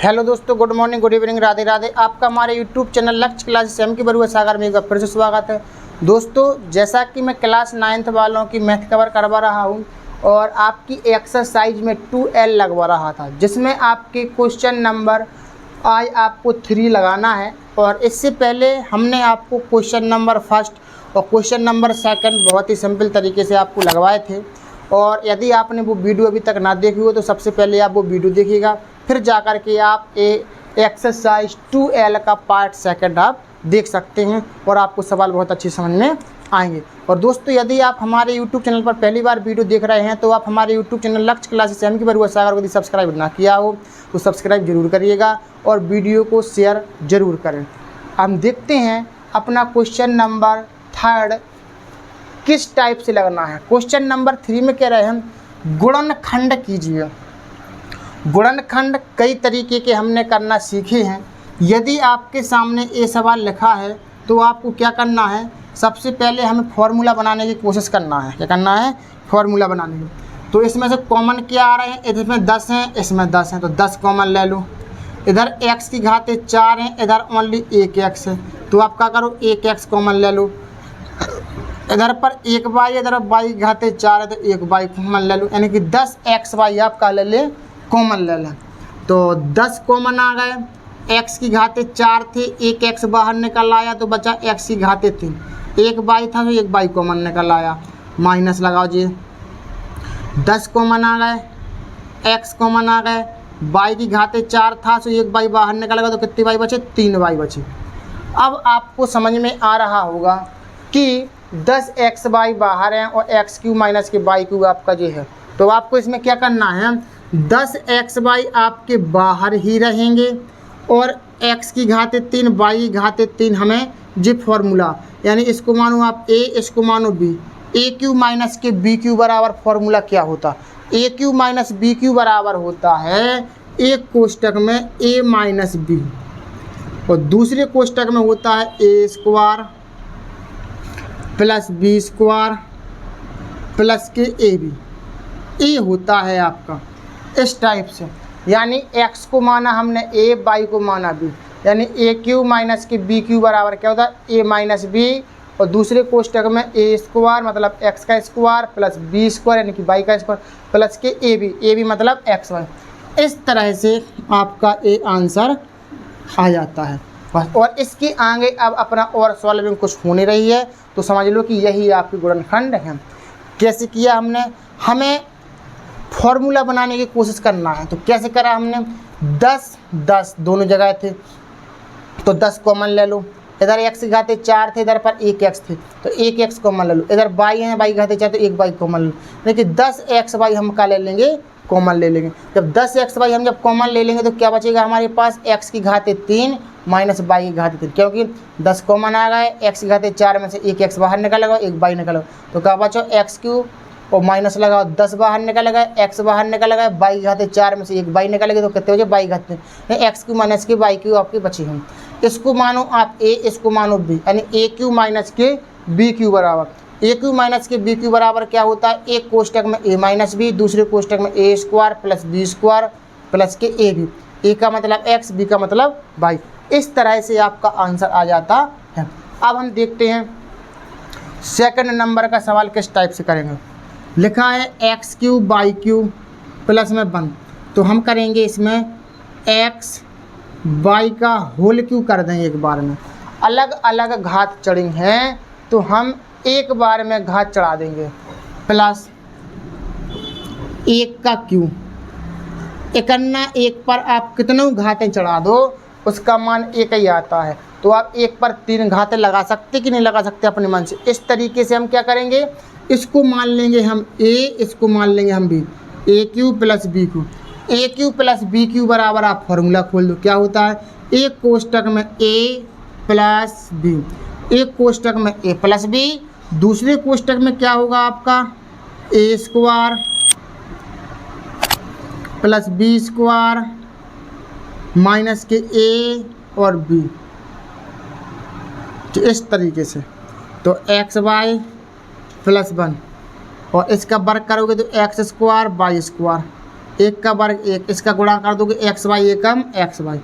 Hello दोस्तों, good morning, good evening, Radhe Radhe. आपका हमारे यूट्यूब चैनल लक्ष्य क्लासेस एम की बरुआ सागर में एक बार फिर से स्वागत है। दोस्तों, जैसा कि मैं क्लास 9th वालों की मैथ कवर करवा रहा हूं और आपकी एक्सरसाइज में 2L लगवा रहा था, जिसमें आपके क्वेश्चन नंबर आज आपको 3 लगाना है। और इससे पहले हमने आपको क्वेश्चन नंबर फर्स्ट और क्वेश्चन नंबर सेकंड बहुत ही सिंपल तरीके से आपको लगवाए थे। और यदि आपने वो वीडियो अभी तक ना देखी हो तो सबसे पहले आप वो वीडियो देखिएगा, फिर जाकर के आप एक्सरसाइज 2L का पार्ट सेकंड आप देख सकते हैं और आपको सवाल बहुत अच्छे समझ में आएंगे। और दोस्तों, यदि आप हमारे यूट्यूब चैनल पर पहली बार वीडियो देख रहे हैं तो आप हमारे यूट्यूब चैनल लक्ष्य क्लासेस एम की बरुआ सागर को यदि सब्सक्राइब ना किया हो तो सब्सक्राइब जरूर करिएगा और वीडियो को शेयर जरूर करें। हम देखते हैं अपना क्वेश्चन नंबर 3 किस टाइप से लगना है। क्वेश्चन नंबर 3 में कह रहे हैं गुणनखंड कीजिए। गुणनखंड कई तरीके के हमने करना सीखे हैं। यदि आपके सामने ये सवाल लिखा है तो आपको क्या करना है, सबसे पहले हमें फॉर्मूला बनाने की कोशिश करना है। क्या करना है? फॉर्मूला बनाने की। तो इसमें से कॉमन क्या आ रहे हैं? इसमें 10 हैं, इसमें 10 हैं, तो 10 कॉमन ले लो। इधर x की घाते 4 हैं, इधर ओनली 1x है, तो आप क्या करो 1x कॉमन ले लो। इधर पर 1y, इधर y की घाते 4 है तो 1y कॉमन ले लो, यानी कि 10xy आप का ले लें, कॉमन ले लें। तो 10 कॉमन आ गए। x की घाते 4 थे, 1x बाहर निकल आया तो बचा x की घाते 3। 1y था तो 1y कॉमन निकल आया, माइनस लगाओ जी। 10 कॉमन आ गए, x कॉमन आ गए, y की घाते 4 था तो 1y बाहर निकल गया तो कितने y बचे? 3y बचे। अब आपको समझ में आ रहा होगा कि 10xy बाहर हैं और x³ माइनस के y³ आपका जो है, तो आपको इसमें क्या करना है, 10xy आपके बाहर ही रहेंगे और x की घाते 3 y की घाते 3 हमें जी फॉर्मूला, यानी इसको मानो आप a, इसको मानो b। a³ माइनस के b³ बराबर फॉर्मूला क्या होता? a³ माइनस b³ बराबर होता है एक कोष्टक में a माइनस b और दूसरे कोष्टक में होता है a² प्लस b² प्लस के ab। ये होता है आपका इस टाइप से, यानी x को माना हमने a, y को माना b, यानी a³ माइनस के b³ बराबर क्या होता है? a माइनस b और दूसरे कोष्टक में a² मतलब x का स्क्वायर प्लस b² यानी कि y का स्क्वायर प्लस के ab मतलब xy। इस तरह से आपका ये आंसर आ जाता है बस। और इसके आगे अब अपना और सॉल्विंग कुछ हो नहीं रही है, तो समझ लो कि यही आपकी गुणनखंड है। कैसे किया हमने? हमें फॉर्मूला बनाने की कोशिश करना है। तो कैसे करा हमने? 10 दोनों जगह थे तो 10 कॉमन ले लो। इधर x की घाते 4 थे, इधर पर 1x थे तो 1x कॉमन ले लो। इधर y है, y की घाते 4 तो 1y कॉमन ले लो, लेकिन 10xy हम का ले लेंगे, कॉमन ले लेंगे। जब 10xy हम जब कॉमन ले लेंगे तो क्या बचेगा हमारे पास? x की घाते 3 माइनस y की घाते 3, क्योंकि 10 कॉमन आ गए। x की घाते 4 में से 1x बाहर निकलेगा, 1y निकलेगा, तो क्या बचो x³ और माइनस लगाओ 10 बाहर निकल गए, x बाहर निकल गए, y की घाते 4 में से 1y निकलेगी तो कितने बचे? y की घाते x³ माइनस के y³ आपके बचे हैं। इसको मानो आप a, इसको मानो b, यानी a³ माइनस के b³ बराबर। a³ माइनस के b³ बराबर क्या होता है? एक कोष्टक में a माइनस b, दूसरे कोष्टक में a² प्लस b² प्लस के ab। a का मतलब x, b का मतलब y। इस तरह से आपका आंसर आ जाता है। अब हम देखते हैं सेकंड नंबर का सवाल किस टाइप से करेंगे। लिखा है x³ y³ प्लस में 1, तो हम करेंगे इसमें x y का होल क्यों कर देंगे एक बार में। अलग अलग घात चढ़ी हैं तो हम एक बार में घात चढ़ा देंगे, प्लस 1 का क्यों। इकन्ना एक पर आप कितनों घातें चढ़ा दो उसका मान 1 ही आता है, तो आप 1 पर 3 घातें लगा सकते कि नहीं लगा सकते अपने मन से। इस तरीके से हम क्या करेंगे, इसको मान लेंगे हम a, इसको मान लेंगे हम b। a³ plus b³ a³ plus b³ बराबर आप फॉर्मूला खोल दो, क्या होता है? एक कोष्टक में a प्लस b, एक कोष्टक में a प्लस b, दूसरे कोष्टक में क्या होगा आपका? a² प्लस b² माइनस के a और b। तो इस तरीके से तो xy प्लस 1 और इसका वर्ग करोगे तो x² y² 1 का वर्ग 1, इसका गुणा कर दोगे x by Ekam x by.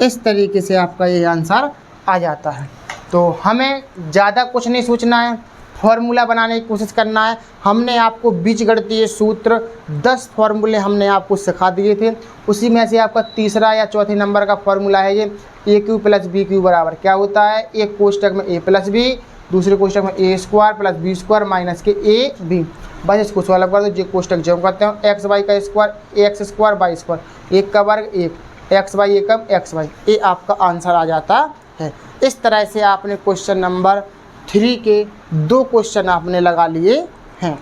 इस तरीके से आपका ये आंसर आ जाता है। तो हमें ज़्यादा कुछ नहीं सोचना है, फॉर्मूला बनाने की कोशिश करना है। हमने आपको बीजगणितीय सूत्र 10 फार्मूले हमने आपको सिखा दिए थे, उसी में से आपका तीसरा या चौथे नंबर का फार्मूला है ये ए क्यू प्लस बी क्यू बराबर क्या होता है, एक कोष्टक में ए प्लस बी, दूसरे कोष्टक में a square plus B square minus के ए बी। बस इसको सॉल्व कर दो, जो कोष्टक जो करते हैं एक्स वाई का square x square by square, 1 का वर्ग 1 एक्स वाई एकम एक्स वाई, ये आपका आंसर आ जाता है। इस तरह से आपने क्वेश्चन नंबर 3 के 2 क्वेश्चन आपने लगा लिए हैं।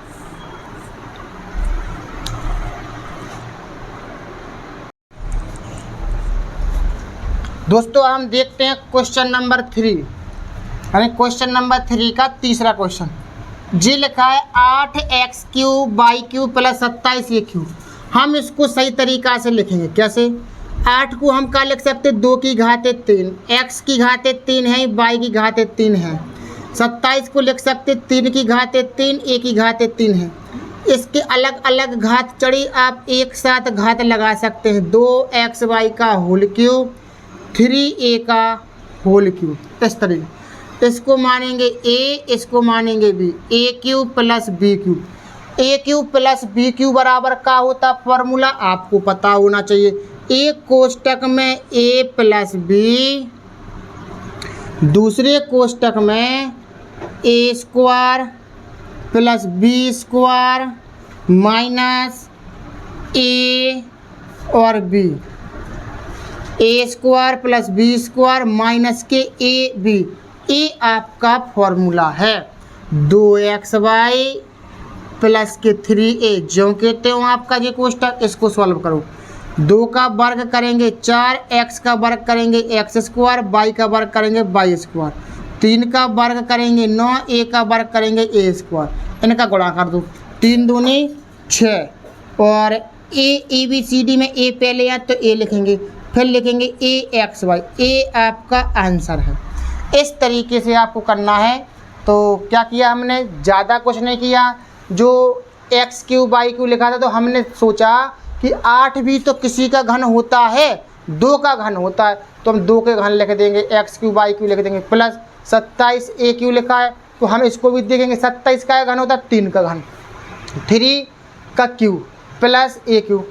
दोस्तों हम देखते हैं क्वेश्चन नंबर 3, यानी क्वेश्चन नंबर 3 का तीसरा क्वेश्चन। जी लिखा है 8x cube by cube plus 27 cube. हम इसको सही तरीका से लिखेंगे, कैसे? 8 को हम क्या लिख सकते हैं, 2 की घाते 3, x की घाते 3 है, y की घाते 3 है। 27 को लिख सकते 3 की घाते 3, a की घाते 3 है। इसके अलग अलग घात चढ़ी आप एक साथ घात लगा सकते हैं, 2xy का होल क्यूब 3a का होल क्यूब। इस तरीके इसको मानेंगे a, इसको मानेंगे b, a cube plus b cube. a cube plus b cube बराबर क्या होता फॉर्मूला आपको पता होना चाहिए, एक कोष्टक में a प्लस b, दूसरे कोष्टक में a square plus b square minus a और b, a square plus b square minus के a b। ये आपका फॉर्मूला है 2xy प्लस के 3a, जो कहते हो आपका ये कोष्टक। इसको सॉल्व करो, 2 का वर्ग करेंगे 4, x का वर्ग करेंगे x स्क्वायर, y का वर्ग करेंगे y स्क्वायर, 3 का वर्ग करेंगे 9, a का वर्ग करेंगे a स्क्वायर। इनका गुणा कर दो, 3 दूनी 6 और a b c d में a पहले है तो a लिखेंगे, फिर लिखेंगे a x y, a आपका आंसर है। इस तरीके से आपको करना है। तो क्या किया हमने, ज़्यादा कुछ नहीं किया। जो एक्स क्यू बाई क्यू लिखा था तो हमने सोचा कि 8 भी तो किसी का घन होता है, 2 का घन होता है, तो हम 2 के घन लिख देंगे, एक्स क्यू बाई क्यू लिख देंगे। प्लस 27 ए क्यू लिखा है तो हम इसको भी देखेंगे, 27 का घन होता है 3 का घन, 3 का क्यू प्लस ए क्यू।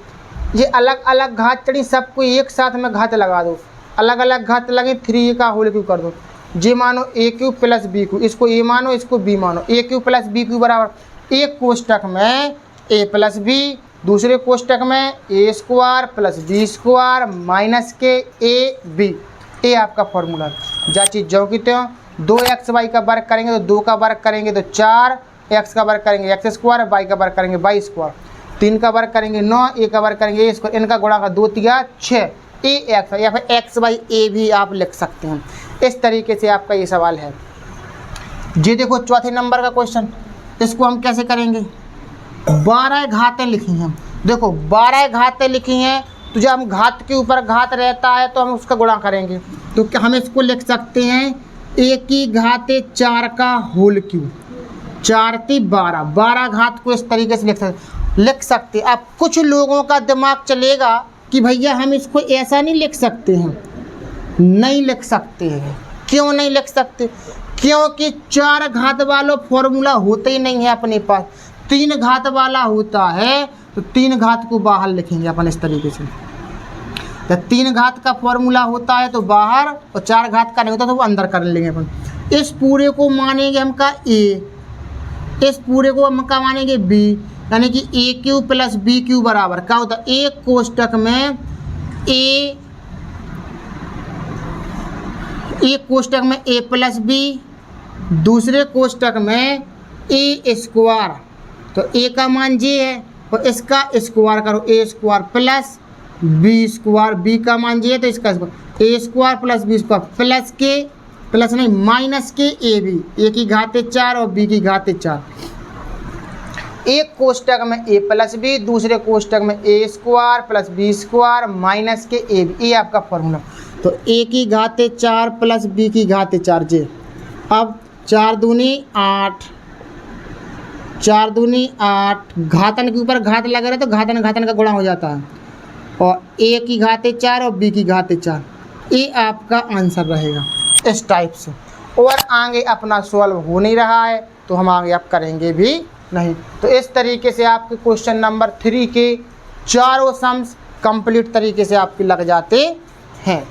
ये अलग अलग घात चढ़ी, सबको एक साथ में घात लगा दो, अलग अलग घात लगे 3 का होल क्यू कर दो। जी मानो ए क्यू प्लस बी क्यू, इसको ए मानो इसको बी मानो, ए क्यू प्लस बी क्यू बराबर एक कोष्टक में ए प्लस बी, दूसरे कोष्टक में a square plus B square minus के ए बी। ये आपका फॉर्मूला है। जा चीज़ जो कि 2xy का वर्ग करेंगे तो 2 का वर्ग करेंगे तो 4, x का वर्ग करेंगे एक्स स्क्वायर, y का वर्ग करेंगे y स्क्वायर, 3 का वर्ग करेंगे 9, a का वर्ग करेंगे a स्क्वायर। इनका गुणा का 2 3 6 ए एक्स या फिर एक्स बाई ए भी आप लिख सकते हैं। इस तरीके से आपका ये सवाल है। जी देखो चौथे नंबर का क्वेश्चन, इसको हम कैसे करेंगे, 12 घातें लिखी हैं। देखो 12 घातें लिखी हैं तो जब हम घात के ऊपर घात रहता है तो हम उसका गुणा करेंगे, तो क्या हम इसको लिख सकते हैं a की घाते 4 का होल क्यूब, 4 × 12, 12 घात को इस तरीके से लिख सकते। अब कुछ लोगों का दिमाग चलेगा कि भैया हम इसको ऐसा नहीं लिख सकते हैं, नहीं लिख सकते हैं। क्यों नहीं लिख सकते, क्योंकि 4 घात वाला फॉर्मूला होता ही नहीं है अपने पास, 3 घात वाला होता है। तो 3 घात को बाहर लिखेंगे अपन इस तरीके से, जब 3 घात का फॉर्मूला होता है तो बाहर, और 4 घात का नहीं होता तो वो अंदर कर लेंगे अपन। इस पूरे को मानेंगे हम का a, इस पूरे को हम का मानेंगे b, यानी कि ए क्यू प्लस बी क्यू बराबर क्या होता है, एक कोष्टक में एक कोष्टक में a प्लस बी, दूसरे कोष्टक में ए स्क्वायर, तो a का मान जे है और इसका स्क्वायर करो, a square plus B square, b का मान जे है तो इसका square, a square plus B square plus के, प्लस नहीं माइनस के ए बी, a की घाते 4 और b की घाते 4। एक कोष्टक में a प्लस बी, दूसरे कोष्टक में a square plus B square minus के ए बी। ये आपका फॉर्मूला। तो a की घाते 4 प्लस b की घाते 4 जे। अब 4 दूनी 8, 4 दूनी 8, घातन के ऊपर घात लगा रहा तो घातन घातन का गुणा हो जाता है, और a की घाते 4 और b की घाते 4, ये आपका आंसर रहेगा इस टाइप से। और आगे अपना सॉल्व हो नहीं रहा है तो हम आगे आप करेंगे भी नहीं। तो इस तरीके से आपके क्वेश्चन नंबर 3 के चारों सम्स कंप्लीट तरीके से आपके लग जाते हैं।